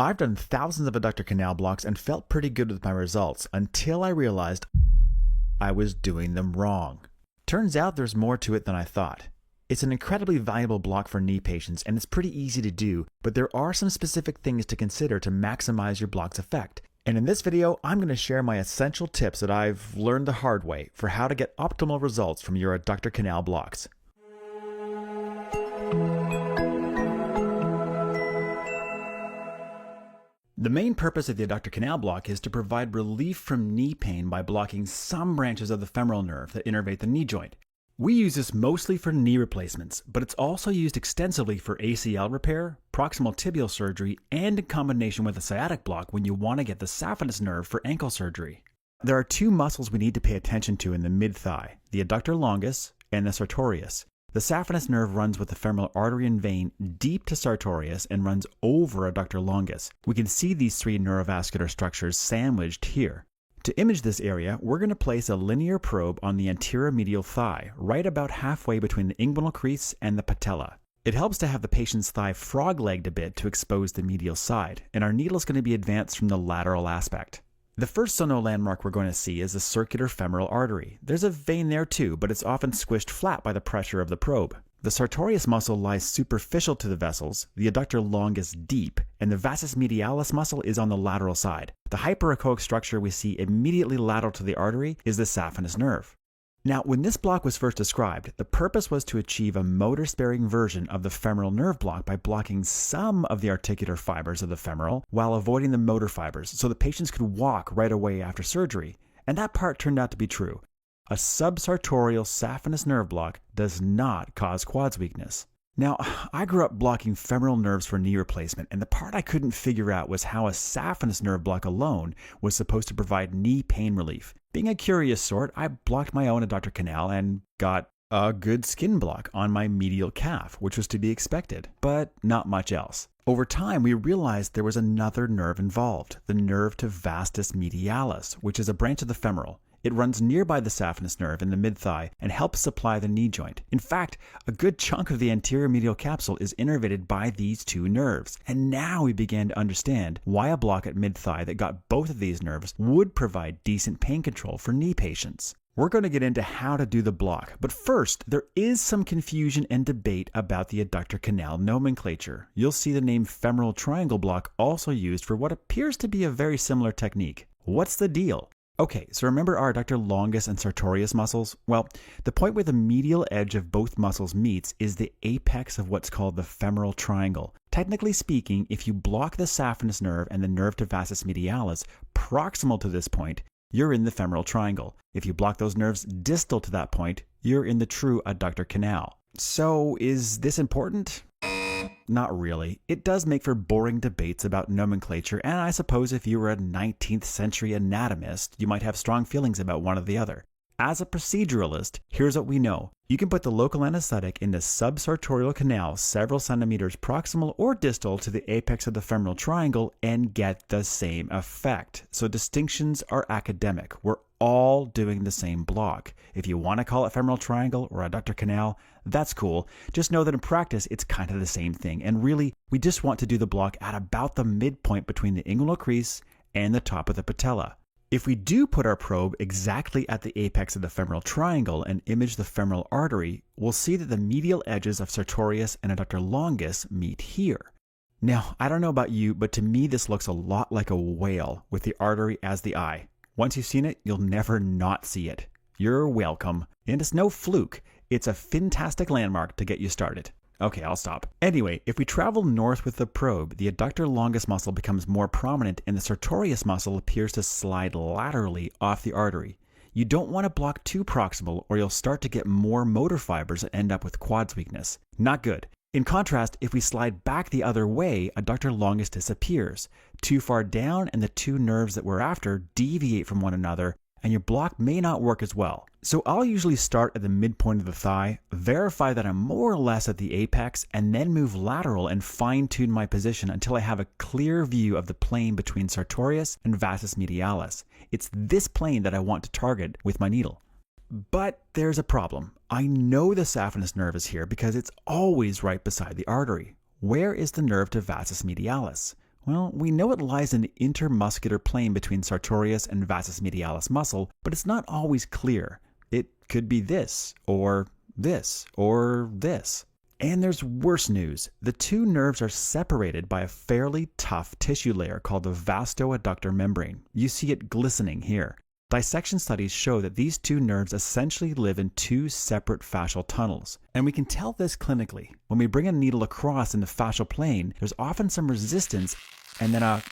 I've done thousands of adductor canal blocks and felt pretty good with my results until I realized I was doing them wrong. Turns out there's more to it than I thought. It's an incredibly valuable block for knee patients and it's pretty easy to do, but there are some specific things to consider to maximize your block's effect. And in this video, I'm going to share my essential tips that I've learned the hard way for how to get optimal results from your adductor canal blocks. The main purpose of the adductor canal block is to provide relief from knee pain by blocking some branches of the femoral nerve that innervate the knee joint. We use this mostly for knee replacements, but it's also used extensively for ACL repair, proximal tibial surgery, and in combination with a sciatic block when you want to get the saphenous nerve for ankle surgery. There are two muscles we need to pay attention to in the mid-thigh, the adductor longus and the sartorius. The saphenous nerve runs with the femoral artery and vein deep to sartorius and runs over adductor longus. We can see these three neurovascular structures sandwiched here. To image this area, we're going to place a linear probe on the anterior medial thigh, right about halfway between the inguinal crease and the patella. It helps to have the patient's thigh frog-legged a bit to expose the medial side, and our needle is going to be advanced from the lateral aspect. The first sono landmark we're going to see is the circular femoral artery. There's a vein there too, but it's often squished flat by the pressure of the probe. The sartorius muscle lies superficial to the vessels, the adductor longus deep, and the vastus medialis muscle is on the lateral side. The hyperechoic structure we see immediately lateral to the artery is the saphenous nerve. Now, when this block was first described, the purpose was to achieve a motor-sparing version of the femoral nerve block by blocking some of the articular fibers of the femoral while avoiding the motor fibers so the patients could walk right away after surgery. And that part turned out to be true. A subsartorial saphenous nerve block does not cause quads weakness. Now, I grew up blocking femoral nerves for knee replacement, and the part I couldn't figure out was how a saphenous nerve block alone was supposed to provide knee pain relief. Being a curious sort, I blocked my own adductor canal and got a good skin block on my medial calf, which was to be expected, but not much else. Over time, we realized there was another nerve involved, the nerve to vastus medialis, which is a branch of the femoral. It runs nearby the saphenous nerve in the mid-thigh and helps supply the knee joint. In fact, a good chunk of the anterior medial capsule is innervated by these two nerves. And now we began to understand why a block at mid-thigh that got both of these nerves would provide decent pain control for knee patients. We're going to get into how to do the block, but first, there is some confusion and debate about the adductor canal nomenclature. You'll see the name femoral triangle block also used for what appears to be a very similar technique. What's the deal? Okay, so remember our adductor longus and sartorius muscles? Well, the point where the medial edge of both muscles meets is the apex of what's called the femoral triangle. Technically speaking, if you block the saphenous nerve and the nerve to vastus medialis proximal to this point, you're in the femoral triangle. If you block those nerves distal to that point, you're in the true adductor canal. So is this important? Not really. It does make for boring debates about nomenclature, and I suppose if you were a 19th century anatomist, you might have strong feelings about one or the other. As a proceduralist, here's what we know. You can put the local anesthetic in the subsartorial canal several centimeters proximal or distal to the apex of the femoral triangle and get the same effect. So distinctions are academic. We're all doing the same block. If you want to call it femoral triangle or adductor canal, that's cool. Just know that in practice, it's kind of the same thing. And really, we just want to do the block at about the midpoint between the inguinal crease and the top of the patella. If we do put our probe exactly at the apex of the femoral triangle and image the femoral artery, we'll see that the medial edges of sartorius and adductor longus meet here. Now, I don't know about you, but to me this looks a lot like a whale with the artery as the eye. Once you've seen it, you'll never not see it. You're welcome. And it's no fluke. It's a fantastic landmark to get you started. Okay, I'll stop. Anyway, if we travel north with the probe, the adductor longus muscle becomes more prominent and the sartorius muscle appears to slide laterally off the artery. You don't want to block too proximal or you'll start to get more motor fibers and end up with quads weakness. Not good. In contrast, if we slide back the other way, adductor longus disappears. Too far down and the two nerves that we're after deviate from one another and your block may not work as well. So I'll usually start at the midpoint of the thigh, verify that I'm more or less at the apex, and then move lateral and fine-tune my position until I have a clear view of the plane between sartorius and vastus medialis. It's this plane that I want to target with my needle. But there's a problem. I know the saphenous nerve is here because it's always right beside the artery. Where is the nerve to vastus medialis? Well, we know it lies in the intermuscular plane between sartorius and vastus medialis muscle, but it's not always clear. It could be this, or this, or this. And there's worse news. The two nerves are separated by a fairly tough tissue layer called the vastoadductor membrane. You see it glistening here. Dissection studies show that these two nerves essentially live in two separate fascial tunnels. And we can tell this clinically. When we bring a needle across in the fascial plane, there's often some resistance, and then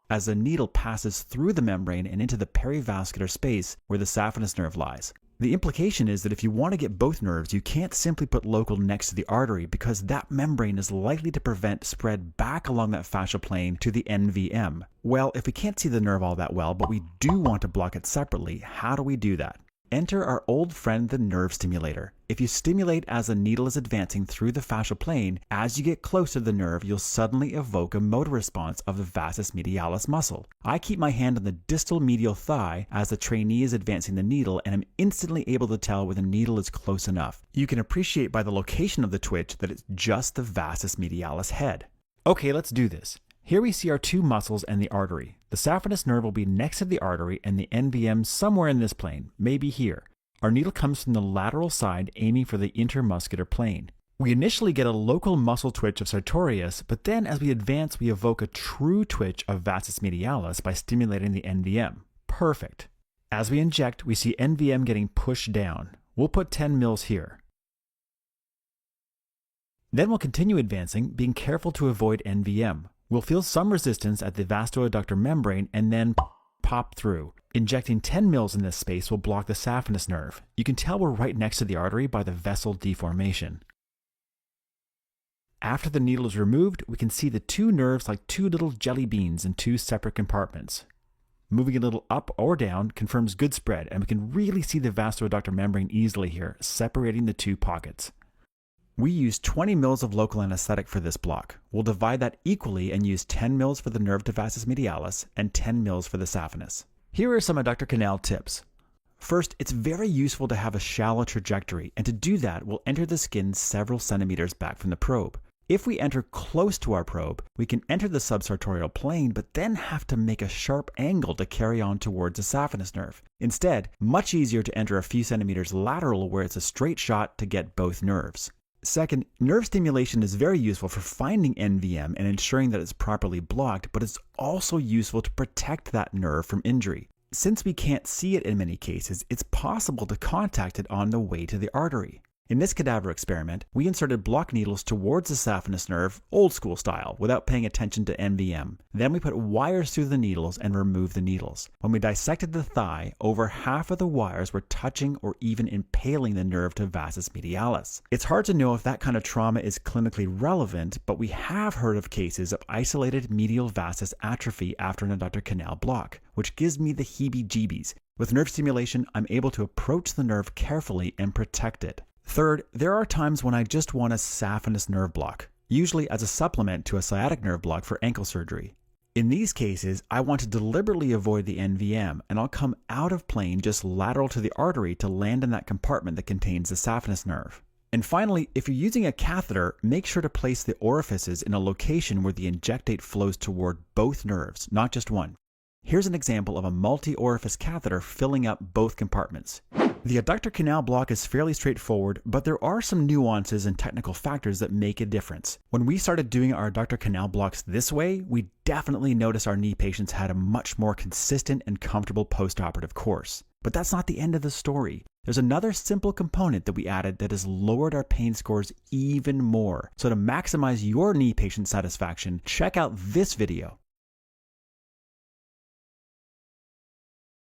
as the needle passes through the membrane and into the perivascular space where the saphenous nerve lies. The implication is that if you want to get both nerves, you can't simply put local next to the artery because that membrane is likely to prevent spread back along that fascial plane to the NVM. Well, if we can't see the nerve all that well, but we do want to block it separately, how do we do that? Enter our old friend, the nerve stimulator. If you stimulate as the needle is advancing through the fascial plane, as you get close to the nerve, you'll suddenly evoke a motor response of the vastus medialis muscle. I keep my hand on the distal medial thigh as the trainee is advancing the needle, and I'm instantly able to tell when the needle is close enough. You can appreciate by the location of the twitch that it's just the vastus medialis head. Okay, let's do this. Here we see our two muscles and the artery. The saphenous nerve will be next to the artery and the NVM somewhere in this plane, maybe here. Our needle comes from the lateral side aiming for the intermuscular plane. We initially get a local muscle twitch of sartorius, but then as we advance we evoke a true twitch of vastus medialis by stimulating the NVM. Perfect. As we inject, we see NVM getting pushed down. We'll put 10 mils here. Then we'll continue advancing, being careful to avoid NVM. We'll feel some resistance at the vastoadductor membrane and then pop through. Injecting 10 mils in this space will block the saphenous nerve. You can tell we're right next to the artery by the vessel deformation. After the needle is removed, we can see the two nerves like two little jelly beans in two separate compartments. Moving a little up or down confirms good spread, and we can really see the vastoadductor membrane easily here, separating the two pockets. We use 20 mils of local anesthetic for this block. We'll divide that equally and use 10 mils for the nerve to vastus medialis and 10 mils for the saphenous. Here are some adductor canal tips. First, it's very useful to have a shallow trajectory, and to do that, we'll enter the skin several centimeters back from the probe. If we enter close to our probe, we can enter the subsartorial plane, but then have to make a sharp angle to carry on towards the saphenous nerve. Instead, much easier to enter a few centimeters lateral where it's a straight shot to get both nerves. Second, nerve stimulation is very useful for finding NVM and ensuring that it's properly blocked, but it's also useful to protect that nerve from injury. Since we can't see it in many cases, it's possible to contact it on the way to the artery. In this cadaver experiment, we inserted block needles towards the saphenous nerve, old school style, without paying attention to NVM. Then we put wires through the needles and removed the needles. When we dissected the thigh, over half of the wires were touching or even impaling the nerve to vastus medialis. It's hard to know if that kind of trauma is clinically relevant, but we have heard of cases of isolated medial vastus atrophy after an adductor canal block, which gives me the heebie-jeebies. With nerve stimulation, I'm able to approach the nerve carefully and protect it. Third, there are times when I just want a saphenous nerve block, usually as a supplement to a sciatic nerve block for ankle surgery. In these cases, I want to deliberately avoid the NVM, and I'll come out of plane just lateral to the artery to land in that compartment that contains the saphenous nerve. And finally, if you're using a catheter, make sure to place the orifices in a location where the injectate flows toward both nerves, not just one. Here's an example of a multi-orifice catheter filling up both compartments. The adductor canal block is fairly straightforward, but there are some nuances and technical factors that make a difference. When we started doing our adductor canal blocks this way, we definitely noticed our knee patients had a much more consistent and comfortable post-operative course. But that's not the end of the story. There's another simple component that we added that has lowered our pain scores even more. So to maximize your knee patient satisfaction, check out this video.